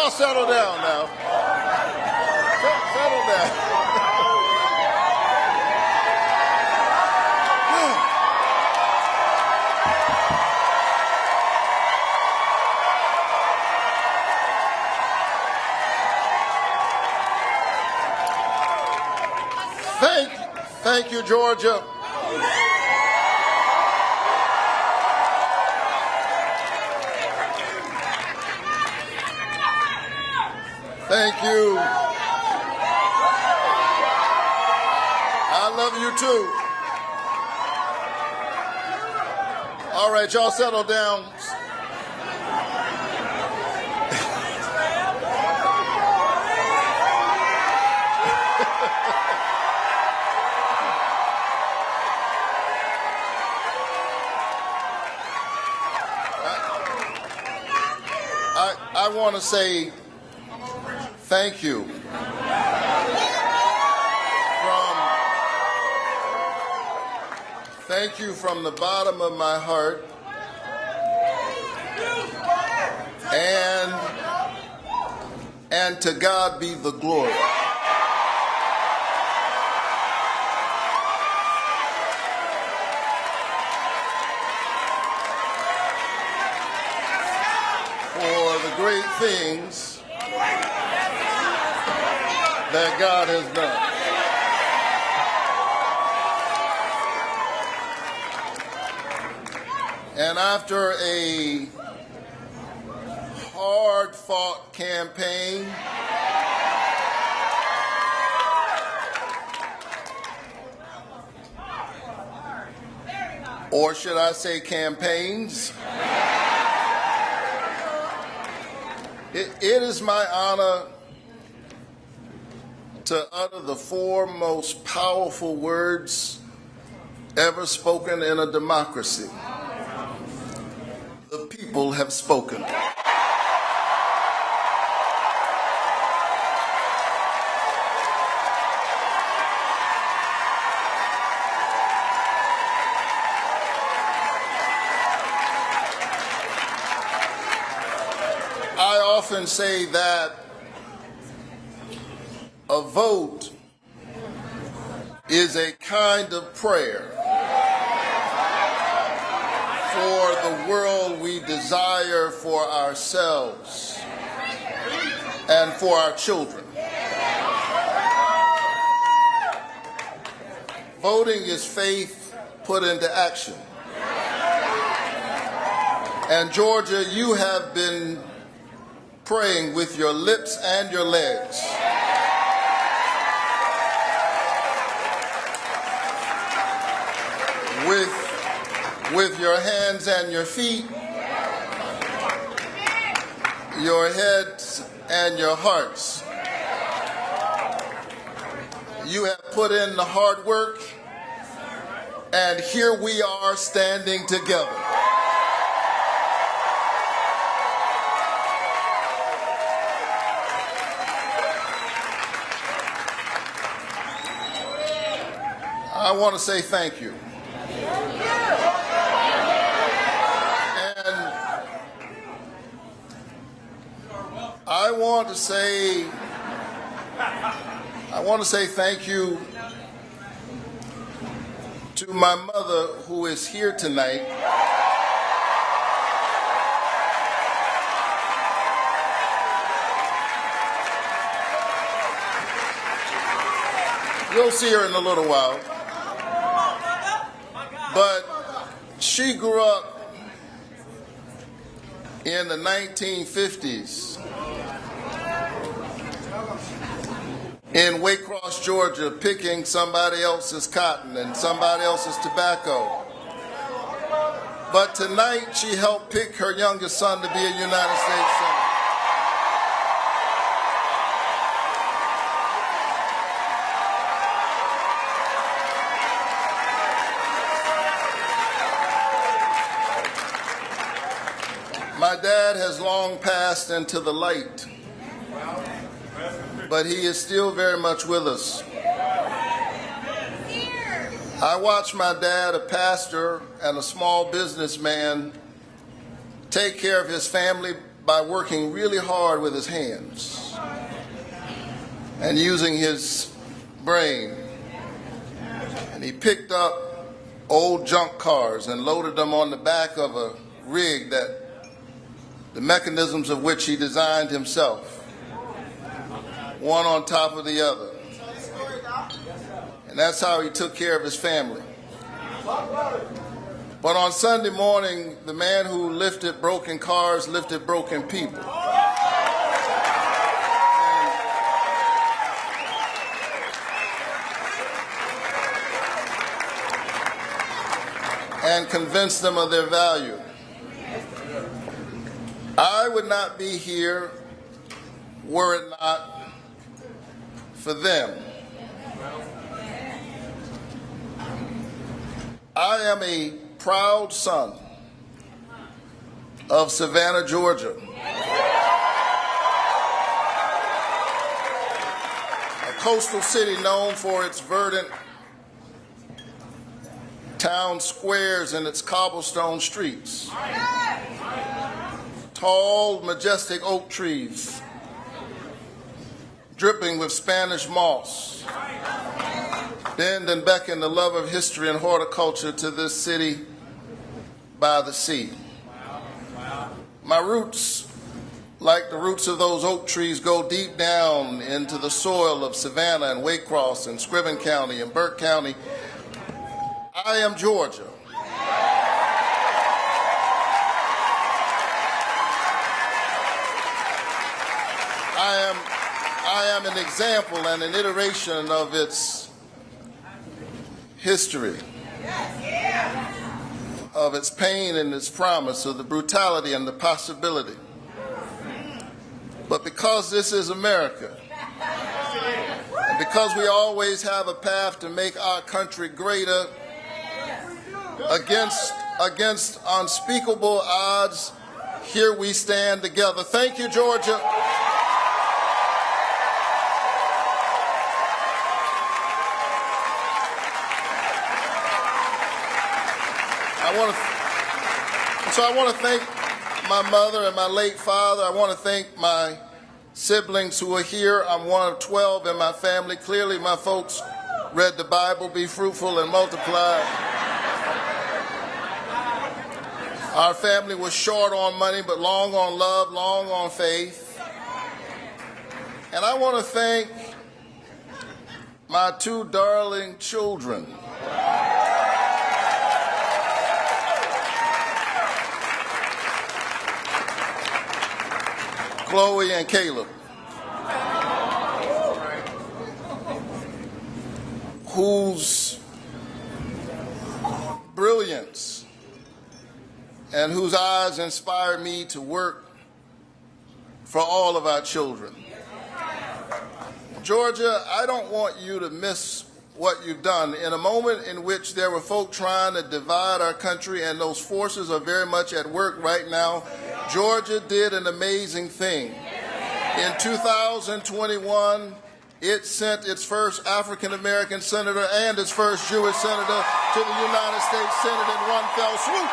y'all settle down now. Settle down. Thank you, Georgia. Thank you. I love you too. All right, y'all settle down. I want to say thank you from the bottom of my heart, and to God be the glory. Great things that God has done. And after a hard-fought campaign, or should I say campaigns, it is my honor to utter the four most powerful words ever spoken in a democracy. The people have spoken. I often say that a vote is a kind of prayer for the world we desire for ourselves and for our children. Voting is faith put into action. And Georgia, you have been praying with your lips and your legs. With your hands and your feet, your heads and your hearts. You have put in the hard work, and here we are standing together. I want to say thank you. And I want to say thank you to my mother, who is here tonight. You'll see her in a little while. But she grew up in the 1950s in Waycross, Georgia, picking somebody else's cotton and somebody else's tobacco. But tonight she helped pick her youngest son to be a United States Senator. My dad has long passed into the light, but he is still very much with us. I watched my dad, a pastor and a small businessman, take care of his family by working really hard with his hands and using his brain. And he picked up old junk cars and loaded them on the back of a rig that the mechanisms of which he designed himself, one on top of the other. And that's how he took care of his family. But on Sunday morning, the man who lifted broken cars lifted broken people. And convinced them of their value. I would not be here were it not for them. I am a proud son of Savannah, Georgia, a coastal city known for its verdant town squares and its cobblestone streets, tall, majestic oak trees dripping with Spanish moss, bend and beckon the love of history and horticulture to this city by the sea. My roots, like the roots of those oak trees, go deep down into the soil of Savannah and Waycross and Scriven County and Burke County. I am Georgia. I am an example and an iteration of its history, of its pain and its promise, of the brutality and the possibility. But because this is America, and because we always have a path to make our country greater against unspeakable odds, here we stand together. Thank you, Georgia. I want to thank my mother and my late father. I want to thank my siblings who are here. I'm one of 12 in my family. Clearly, my folks read the Bible, be fruitful and multiply. Our family was short on money, but long on love, long on faith. And I want to thank my two darling children. Chloe and Caleb, whose brilliance and whose eyes inspired me to work for all of our children. Georgia, I don't want you to miss what you've done. In a moment in which there were folk trying to divide our country, and those forces are very much at work right now, Georgia did an amazing thing. In 2021, it sent its first African-American senator and its first Jewish senator to the United States Senate in one fell swoop.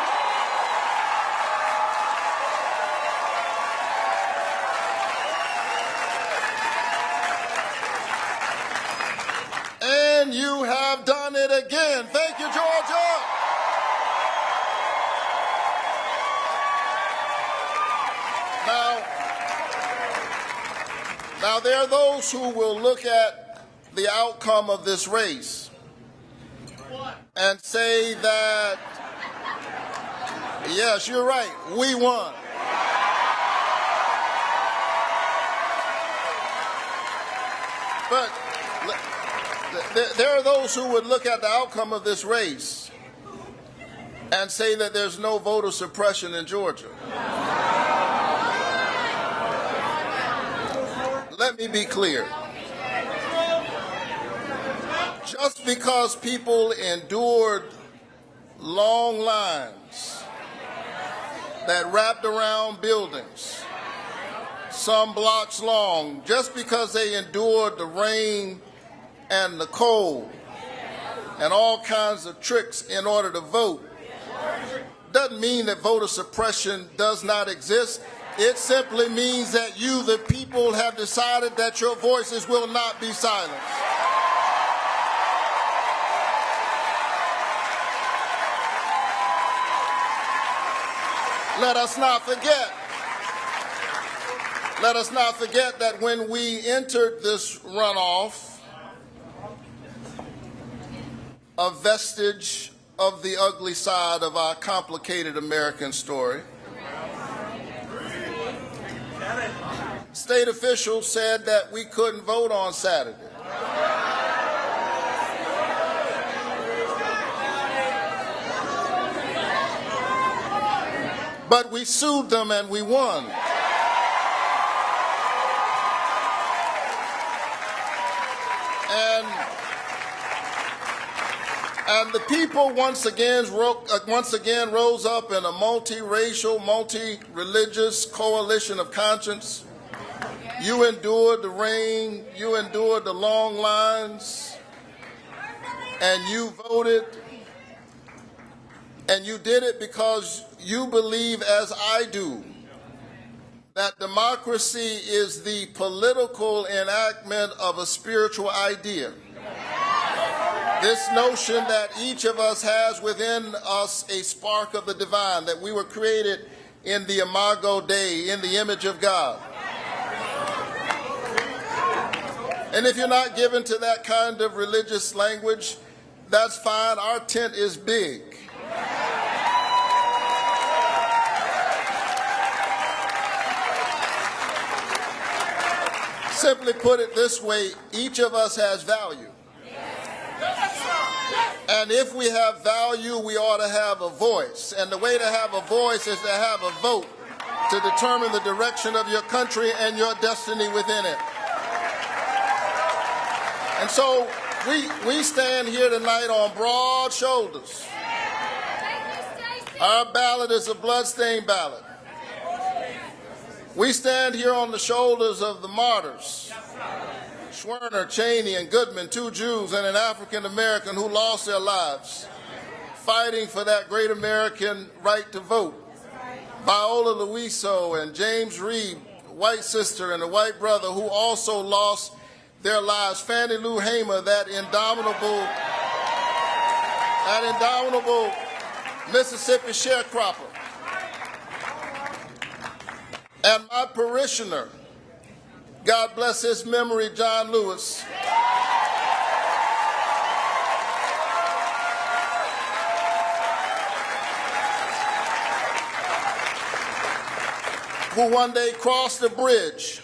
And you have done it again. Thank you, Georgia. Now, there are those who will look at the outcome of this race and say that, yes, you're right, we won. But there are those who would look at the outcome of this race and say that there's no voter suppression in Georgia. Let me be clear. Just because people endured long lines that wrapped around buildings, some blocks long, just because they endured the rain and the cold and all kinds of tricks in order to vote, doesn't mean that voter suppression does not exist. It simply means that you, the people, have decided that your voices will not be silenced. Let us not forget that when we entered this runoff, a vestige of the ugly side of our complicated American story, state officials said that we couldn't vote on Saturday. But we sued them and we won. And the people once again rose up in a multiracial, multi-religious coalition of conscience. You endured the rain, you endured the long lines, and you voted, and you did it because you believe, as I do, that democracy is the political enactment of a spiritual idea. This notion that each of us has within us a spark of the divine, that we were created in the Imago Dei, in the image of God. And if you're not given to that kind of religious language, that's fine. Our tent is big. Simply put it this way, each of us has value. And if we have value, we ought to have a voice. And the way to have a voice is to have a vote to determine the direction of your country and your destiny within it. And so we stand here tonight on broad shoulders. Our ballot is a bloodstained ballot. We stand here on the shoulders of the martyrs, Schwerner, Cheney, and Goodman, two Jews and an African American who lost their lives fighting for that great American right to vote. Viola Luiso and James Reed, white sister and a white brother who also lost their lives. Fannie Lou Hamer, that indomitable Mississippi sharecropper. And my parishioner, God bless his memory, John Lewis, who one day crossed the bridge,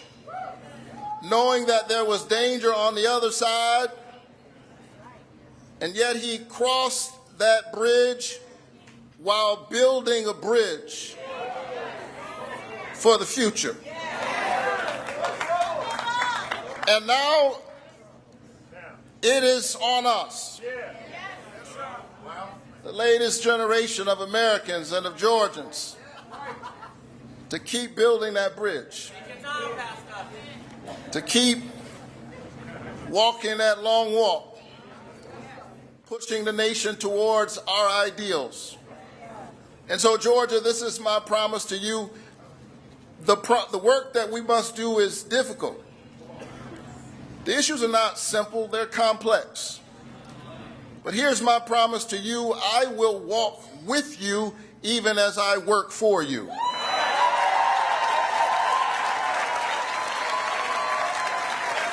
knowing that there was danger on the other side, and yet he crossed that bridge while building a bridge for the future. And now it is on us, the latest generation of Americans and of Georgians, to keep building that bridge, to keep walking that long walk, pushing the nation towards our ideals. And so, Georgia, this is my promise to you. The work that we must do is difficult. The issues are not simple, they're complex. But here's my promise to you: I will walk with you even as I work for you.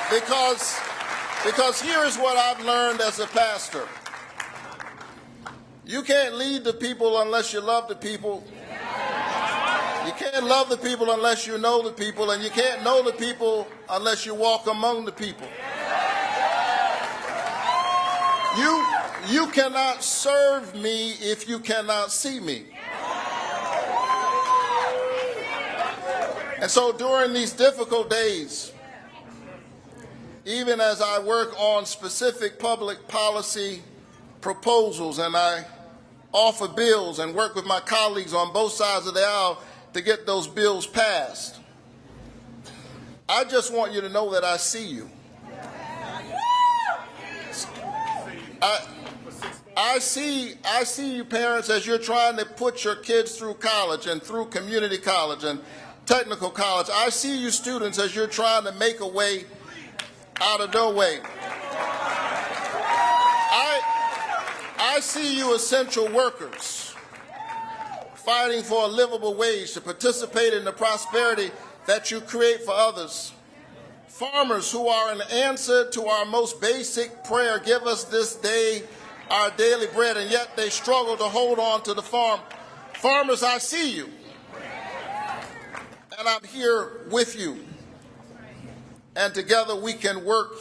Because here is what I've learned as a pastor. You can't lead the people unless you love the people. You can't love the people unless you know the people, and you can't know the people unless you walk among the people. You cannot serve me if you cannot see me. And so during these difficult days, even as I work on specific public policy proposals and I offer bills and work with my colleagues on both sides of the aisle to get those bills passed, I just want you to know that I see you. I see you parents as you're trying to put your kids through college and through community college and Technical College. I see you students as you're trying to make a way out of no way. I see you essential workers fighting for a livable wage to participate in the prosperity that you create for others. Farmers who are an answer to our most basic prayer, give us this day our daily bread, and yet they struggle to hold on to the farm. Farmers, I see you, and I'm here with you, and together we can work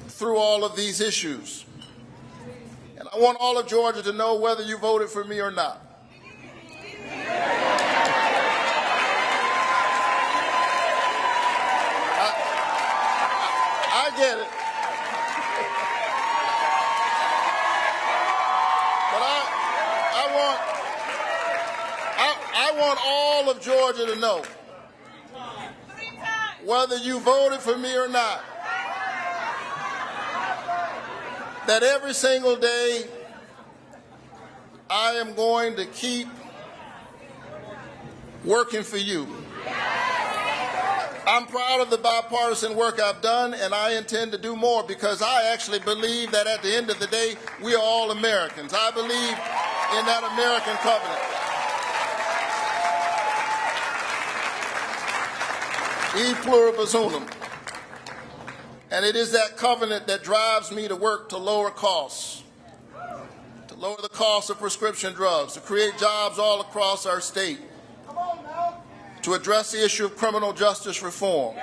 through all of these issues. And I want all of Georgia to know whether you voted for me or not. I get it. But I want all of Georgia to know whether you voted for me or not, that every single day I am going to keep working for you. I'm proud of the bipartisan work I've done, and I intend to do more because I actually believe that at the end of the day, we are all Americans. I believe in that American covenant. E pluribus unum. And it is that covenant that drives me to work to lower costs, to lower the cost of prescription drugs, to create jobs all across our state, to address the issue of criminal justice reform.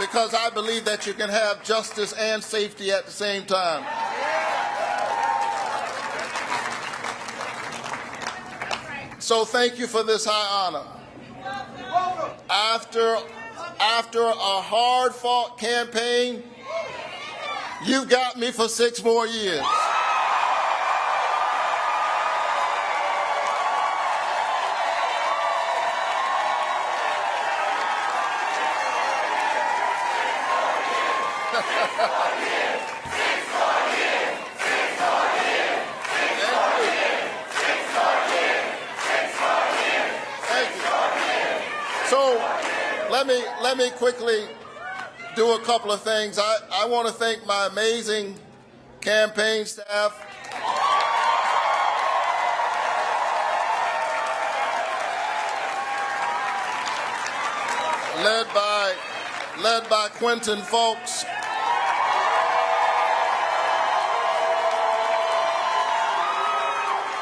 Because I believe that you can have justice and safety at the same time. So thank you for this high honor. After a hard-fought campaign, you got me for 6 more years. So let me quickly do a couple of things. I want to thank my amazing campaign staff. Led by Quentin Folks.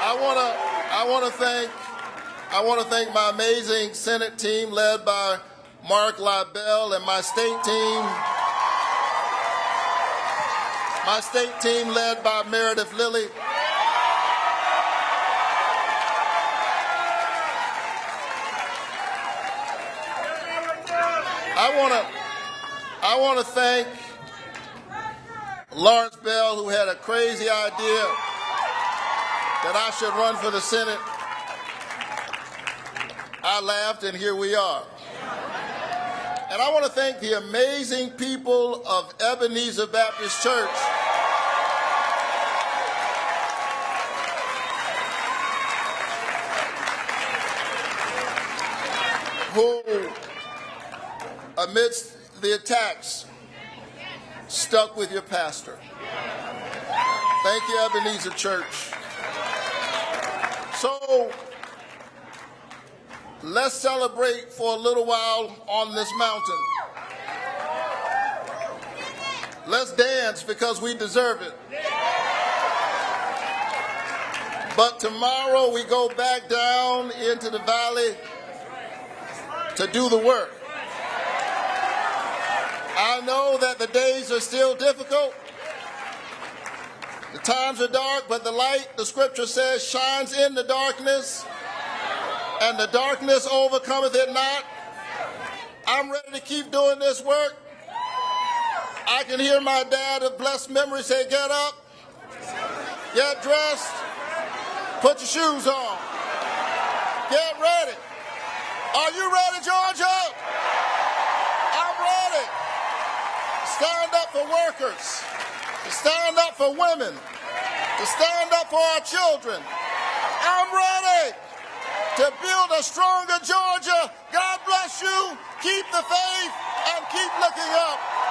I want to thank my amazing Senate team led by Mark Libel and my state team led by Meredith Lilly. I want to thank Lawrence Bell, who had a crazy idea that I should run for the Senate. I laughed, and here we are. And I want to thank the amazing people of Ebenezer Baptist Church who, amidst the attacks, stuck with your pastor. Thank you, Ebenezer Church. So let's celebrate for a little while on this mountain. Let's dance because we deserve it. But tomorrow we go back down into the valley to do the work. I know that the days are still difficult. The times are dark, but the light, the scripture says, shines in the darkness, and the darkness overcometh it not. I'm ready to keep doing this work. I can hear my dad of blessed memory say, get up, get dressed, put your shoes on, get ready. Are you ready, Georgia? I'm ready. Stand up for workers, to stand up for women, to stand up for our children. I'm ready. to build a stronger Georgia. God bless you. Keep the faith and keep looking up.